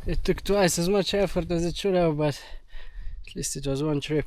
It took twice as much effort as it should have, but at least it was one trip.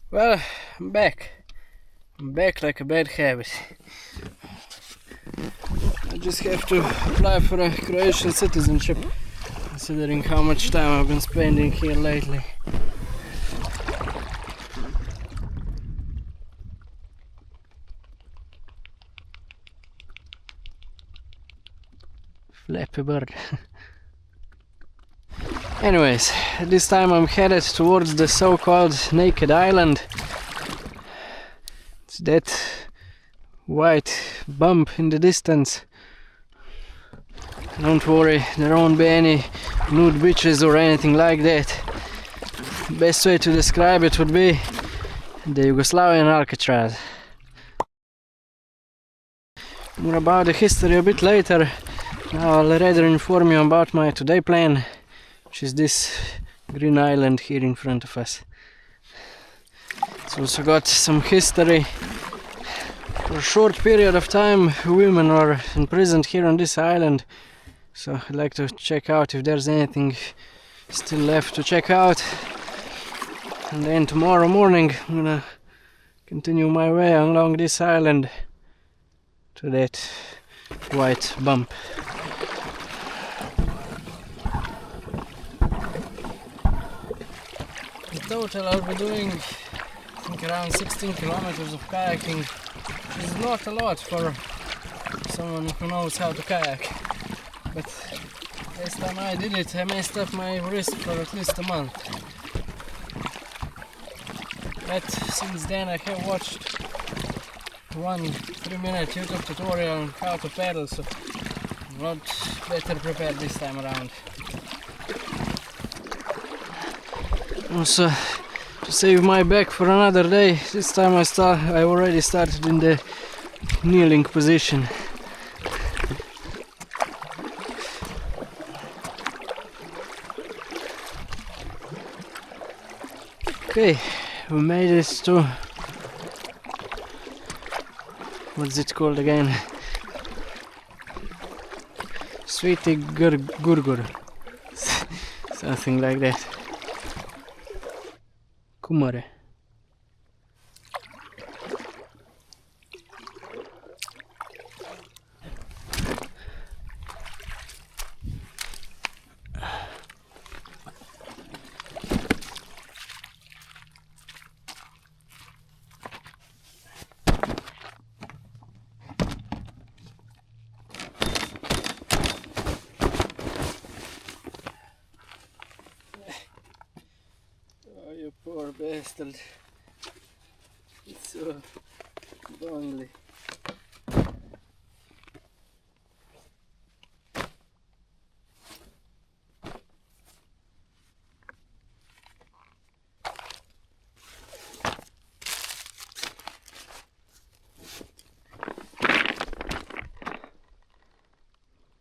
Well, I'm back. I'm back like a bad habit. I just have to apply for a Croatian citizenship, considering how much time I've been spending here lately. Flappy bird. Anyways, this time I'm headed towards the so-called Naked Island. It's that white bump in the distance. Don't worry, there won't be any nude beaches or anything like that. Best way to describe it would be the Yugoslavian Alcatraz. More about the history a bit later. Now I'll rather inform you about my today plan, which is this green island here in front of us. It's also got some history. For a short period of time, women were imprisoned here on this island, so I'd like to check out if there's anything still left to check out. And then tomorrow morning I'm gonna continue my way along this island to that white bump. In total I'll be doing, I think, around 16 kilometers of kayaking, which is not a lot for someone who knows how to kayak. But last time I did it, I messed up my wrist for at least a month. But since then I have watched one 3-minute YouTube tutorial on how to paddle, so I'm not better prepared this time around. Also, to save my back for another day, this time I already started in the kneeling position. Okay, we made it to, what's it called again? Sveti Grgur, something like that. Kumare. Oh, you poor bastard. It's so lonely.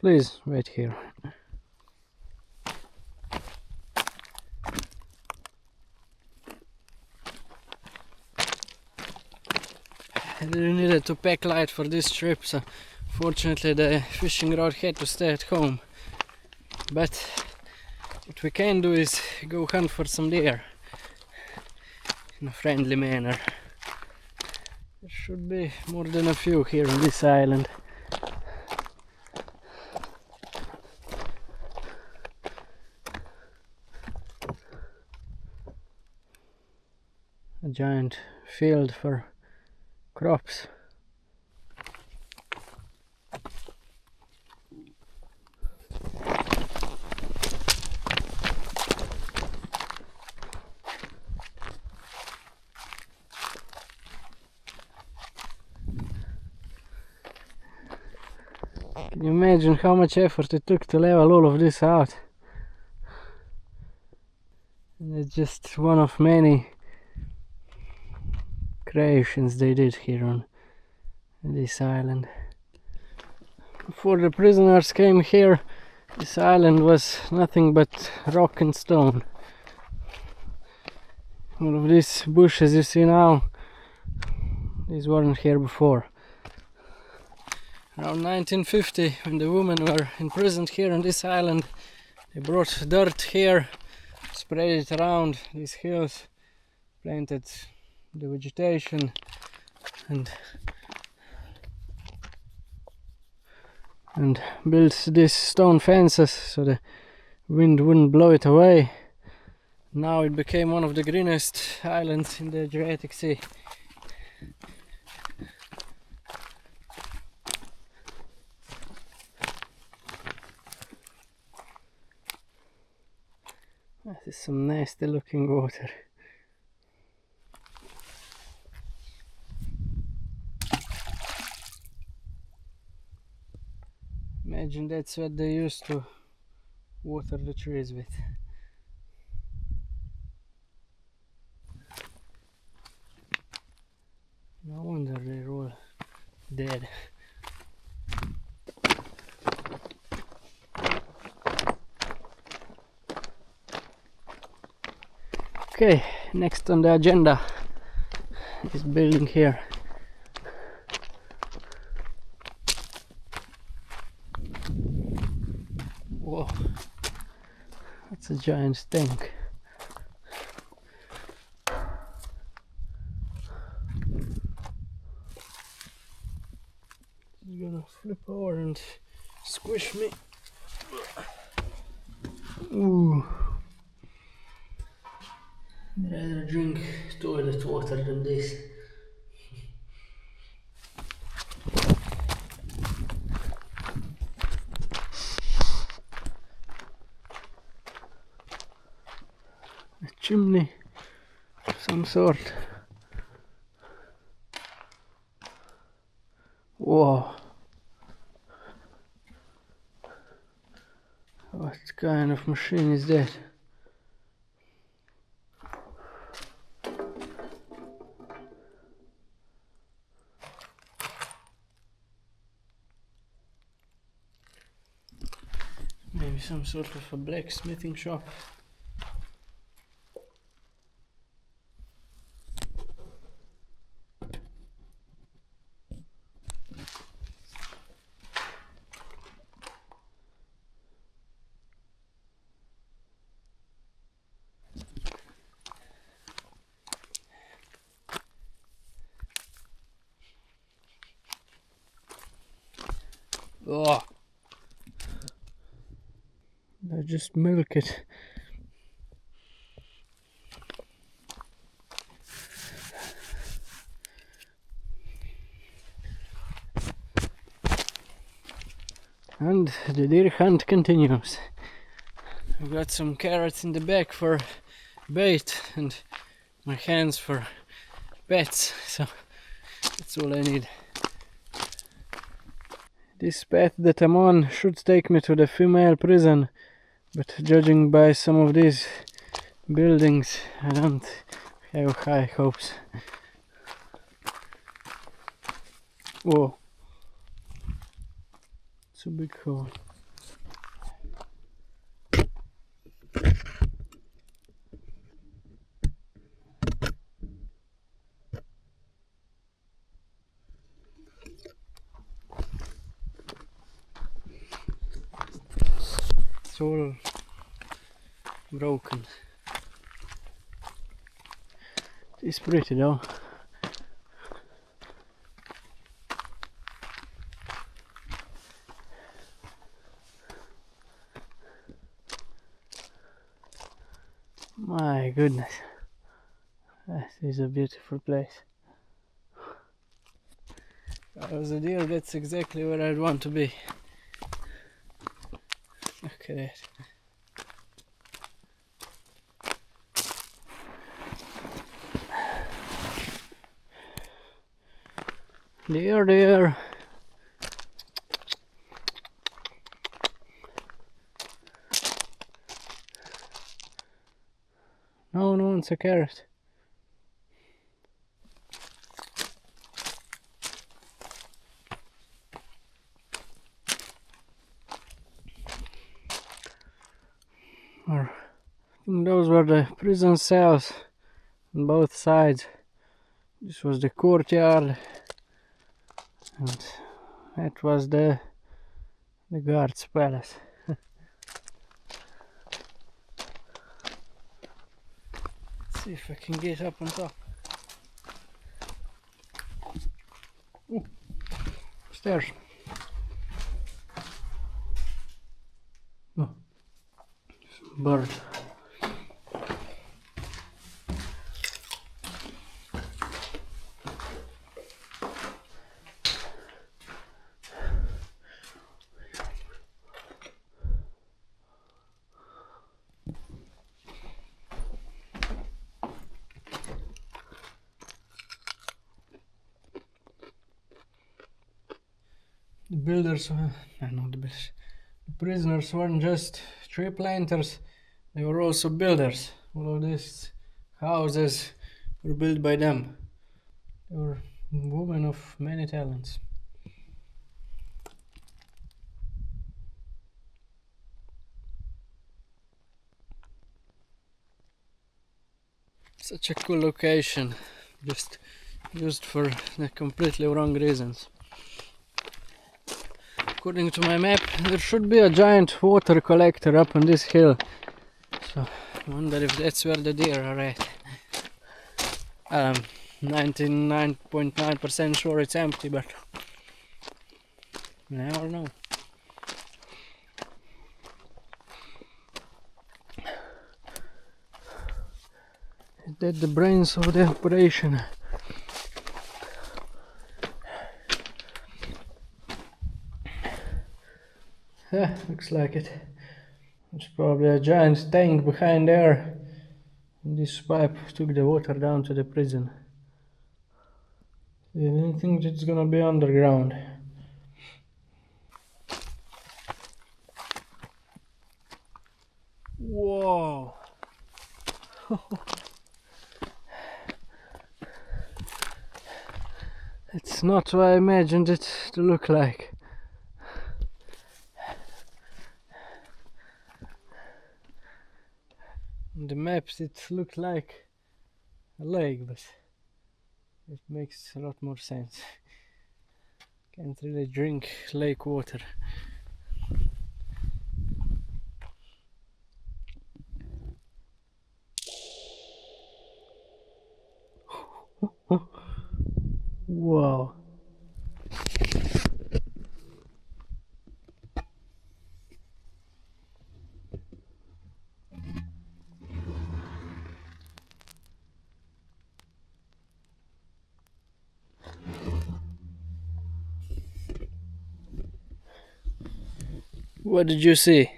Please wait here. I really needed to pack light for this trip, so fortunately the fishing rod had to stay at home. But what we can do is go hunt for some deer in a friendly manner. There should be more than a few here on this island. A giant field for crops. Can you imagine how much effort it took to level all of this out? And it's just one of many creations they did here on this island. Before the prisoners came here, this island was nothing but rock and stone. All of these bushes you see now, these weren't here before. Around 1950, when the women were imprisoned here on this island, they brought dirt here, spread it around these hills, planted the vegetation, and built these stone fences so the wind wouldn't blow it away. Now it became one of the greenest islands in the Adriatic Sea. This is some nasty looking water. Imagine that's what they used to water the trees with. No wonder they're all dead. Okay, next on the agenda is building here. Whoa, that's a giant tank. It's gonna flip over and squish me. Ooh. I'd rather drink toilet water than this. A chimney of some sort. Whoa. What kind of machine is that? Maybe some sort of a blacksmithing shop. Oh, I just milk it. And the deer hunt continues. I've got some carrots in the back for bait and my hands for pets, so that's all I need. This path that I'm on should take me to the female prison, but judging by some of these buildings, I don't have high hopes. Whoa, it's a big hole. It's all broken. It's pretty though. My goodness, that is a beautiful place. As a deer, that's exactly where I'd want to be. Look at that. Deer. No, it's a carrot. I think those were the prison cells on both sides. This was the courtyard, and that was the guard's palace. Let's see if I can get up on top. Ooh, stairs. Oh, bird. The builders, not the builders. The prisoners weren't just tree planters, they were also builders. All of these houses were built by them. They were women of many talents. Such a cool location, just used for the completely wrong reasons. According to my map, there should be a giant water collector up on this hill. So I wonder if that's where the deer are at. 99.9% sure it's empty, but you never know. Is that the brains of the operation? Yeah, looks like it. There's probably a giant tank behind there. And this pipe took the water down to the prison. I don't think it's gonna be underground. Whoa! It's not what I imagined it to look like. On the maps it looked like a lake, but it makes a lot more sense. Can't really drink lake water. Wow. What did you see?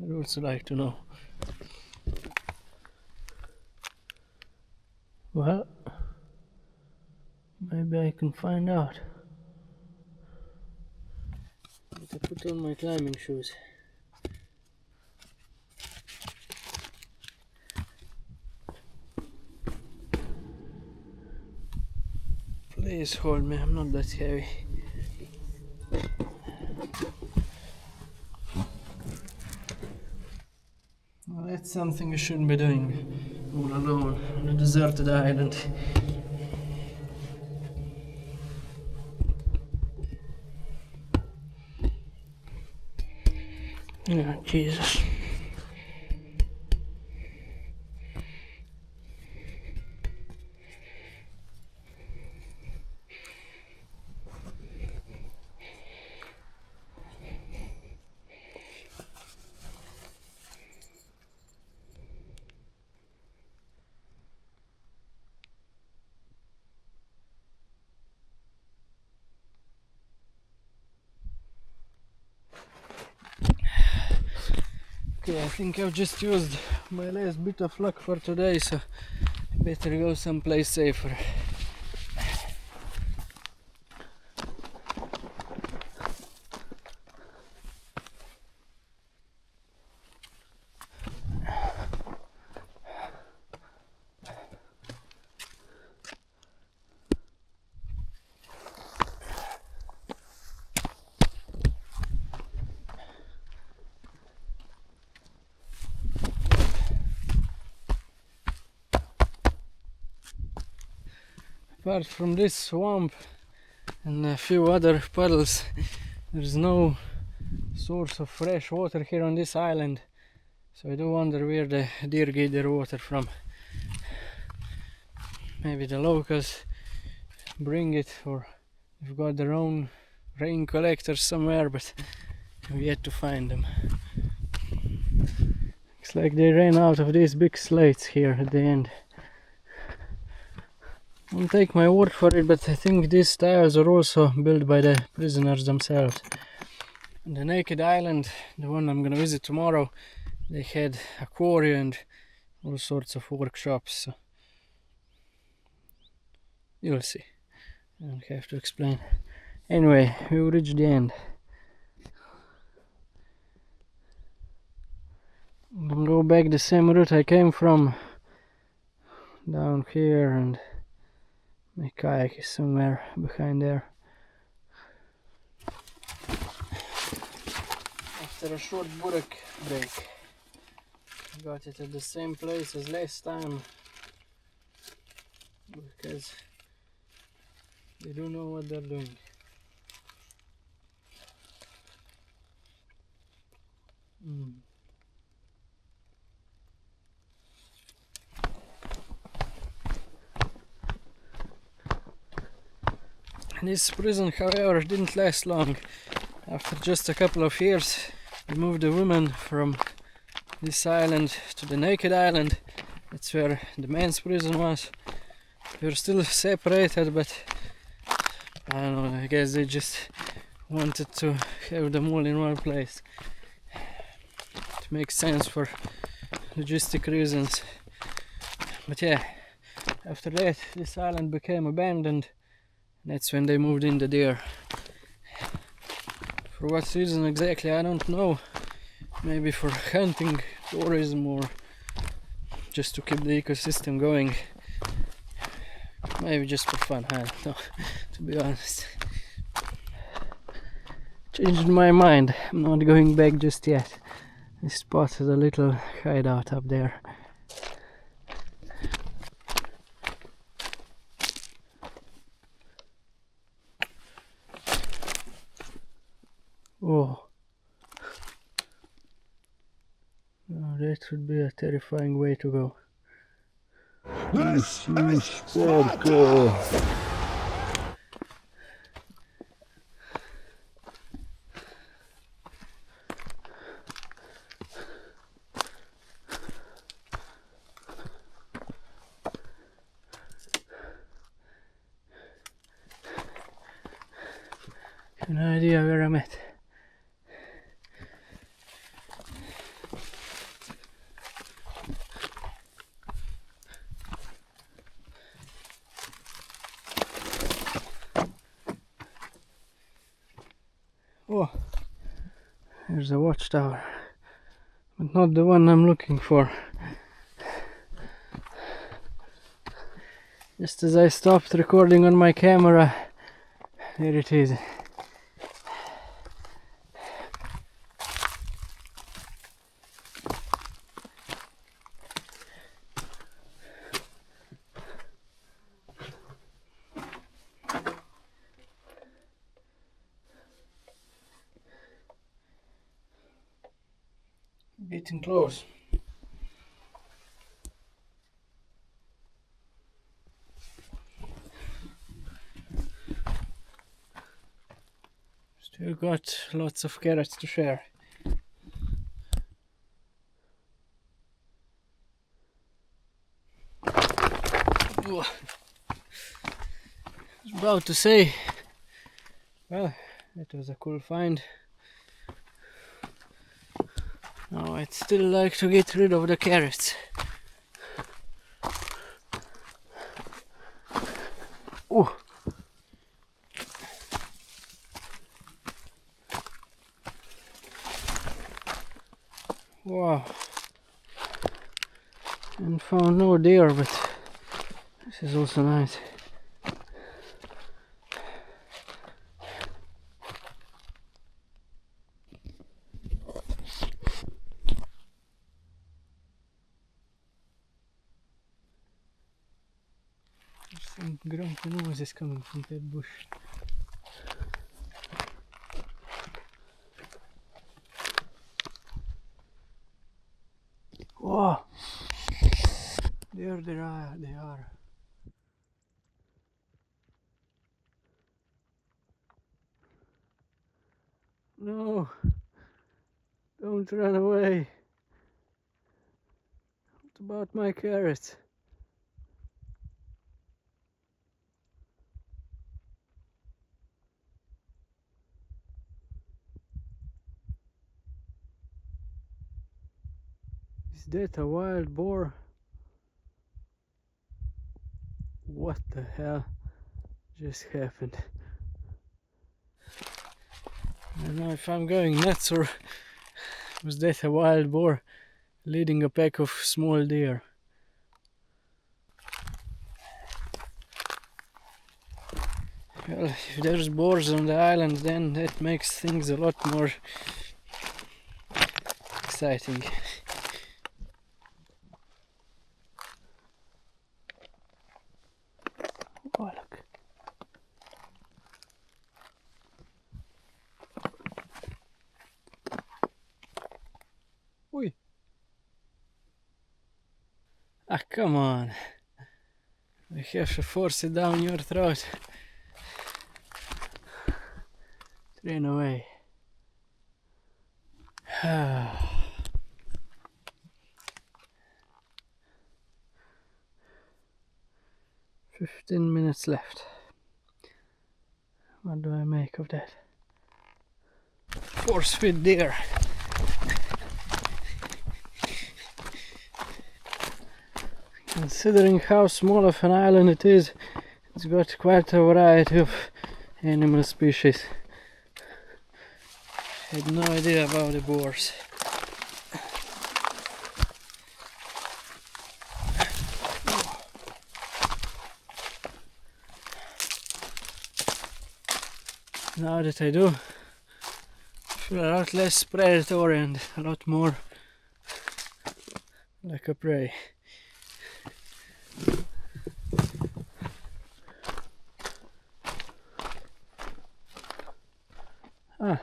I'd also like to know. Well, maybe I can find out. But I put on my climbing shoes. Please hold me, I'm not that heavy. Well, that's something you shouldn't be doing all alone on a deserted island. Oh, Jesus. Okay, I think I've just used my last bit of luck for today, so better go someplace safer. Apart from this swamp and a few other puddles, there's no source of fresh water here on this island, so I do wonder where the deer get their water from. Maybe the locals bring it, or they've got their own rain collectors somewhere, but I've yet to find them. Looks like they ran out of these big slates here at the end. Don't take my word for it, but I think these tiles are also built by the prisoners themselves. On the Naked Island, the one I'm gonna visit tomorrow, they had a quarry and all sorts of workshops, so you'll see. I don't have to explain. Anyway, we reached the end. I'm gonna go back the same route I came from, down here, and my kayak is somewhere behind there. After a short burek break, I got it at the same place as last time, because they do know what they're doing. This prison, however, didn't last long. After just a couple of years, they moved the women from this island to the Naked Island. That's where the men's prison was. They were still separated, but I don't know, I guess they just wanted to have them all in one place. It makes sense for logistic reasons. But yeah, after that, this island became abandoned. That's when they moved in the deer. For what reason exactly, I don't know. Maybe for hunting, tourism, or just to keep the ecosystem going. Maybe just for fun, I don't know, to be honest. Changed my mind, I'm not going back just yet. I spotted a little hideout up there. Oh, now that would be a terrifying way to go. This is Sparkle. No idea where I'm at. Oh, there's a watchtower, but not the one I'm looking for. Just as I stopped recording on my camera, there it is. Getting close. Still got lots of carrots to share. I was about to say, well, that was a cool find. Now I'd still like to get rid of the carrots. Oh. Wow. And found no deer, but this is also nice. Some grumpy noises coming from that bush. Whoa! There they are. No! Don't run away! What about my carrots? Is that a wild boar? What the hell just happened? I don't know if I'm going nuts or was that a wild boar leading a pack of small deer. Well, if there's boars on the island, then that makes things a lot more exciting. Oh, look. Oi. Ah, come on. I have to force it down your throat. Train away. 15 minutes left. What do I make of that? Force feed deer. Considering how small of an island it is, it's got quite a variety of animal species. Had no idea about the boars. Now that I do, I feel a lot less predatory and a lot more like a prey. Ah.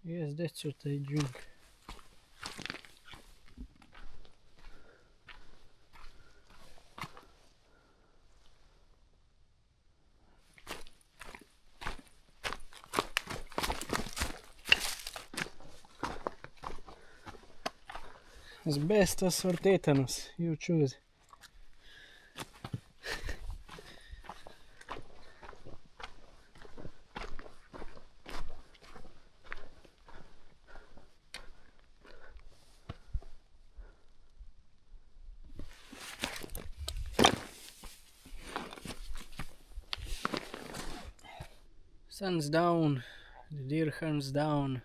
Yes, that's what I drink. Asbestos or tetanus, you choose. Sun's down, the deer hunts down.